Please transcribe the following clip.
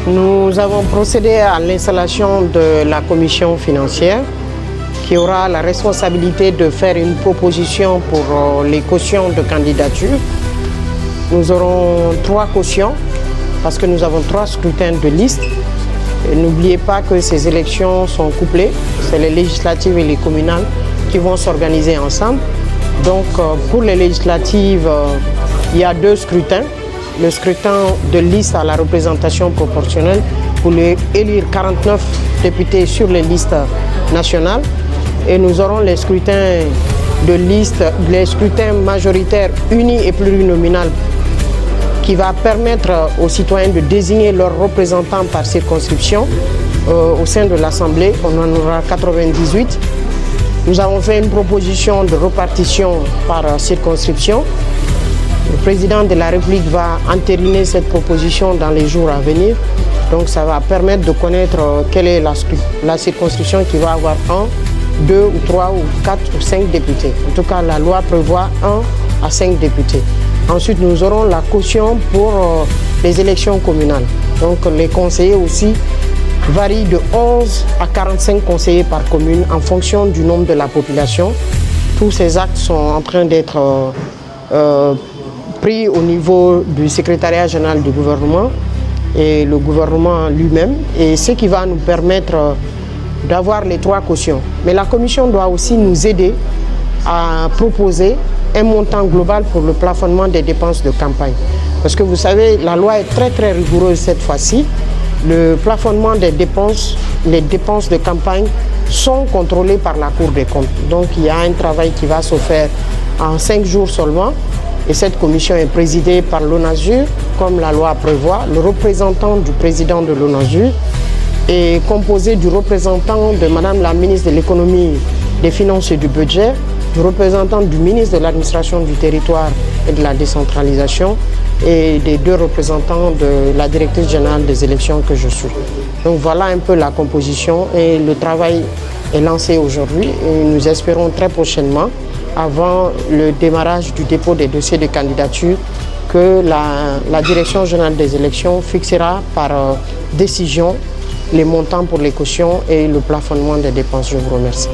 Nous avons procédé à l'installation de la commission financière qui aura la responsabilité de faire une proposition pour les cautions de candidature. Nous aurons 3 cautions parce que nous avons 3 scrutins de liste. N'oubliez pas que ces élections sont couplées, c'est les législatives et les communales qui vont s'organiser ensemble. Donc pour les législatives, il y a 2 scrutins. Le scrutin de liste à la représentation proportionnelle pour élire 49 députés sur les listes nationales. Et nous aurons les scrutins de liste, les scrutins majoritaires unis et plurinominal qui va permettre aux citoyens de désigner leurs représentants par circonscription au sein de l'Assemblée. On en aura 98. Nous avons fait une proposition de répartition par circonscription. Le président de la République va entériner cette proposition dans les jours à venir. Donc ça va permettre de connaître quelle est la circonscription qui va avoir 1, 2 ou 3 ou 4 ou 5 députés. En tout cas, la loi prévoit 1 à 5 députés. Ensuite, nous aurons la caution pour les élections communales. Donc les conseillers aussi varient de 11 à 45 conseillers par commune en fonction du nombre de la population. Tous ces actes sont en train d'être pris au niveau du secrétariat général du gouvernement et le gouvernement lui-même, et ce qui va nous permettre d'avoir les 3 cautions. Mais la commission doit aussi nous aider à proposer un montant global pour le plafonnement des dépenses de campagne. Parce que vous savez, la loi est très rigoureuse cette fois-ci. Le plafonnement des dépenses, les dépenses de campagne sont contrôlées par la Cour des comptes. Donc il y a un travail qui va se faire en 5 jours seulement. Et cette commission est présidée par l'ONASUR, comme la loi prévoit. Le représentant du président de l'ONASUR est composé du représentant de Madame la ministre de l'économie, des finances et du budget, du représentant du ministre de l'administration du territoire et de la décentralisation et des 2 représentants de la directrice générale des élections que je suis. Donc voilà un peu la composition et le travail est lancé aujourd'hui et nous espérons très prochainement, avant le démarrage du dépôt des dossiers de candidature, que la Direction générale des élections fixera par décision les montants pour les cautions et le plafonnement des dépenses. Je vous remercie.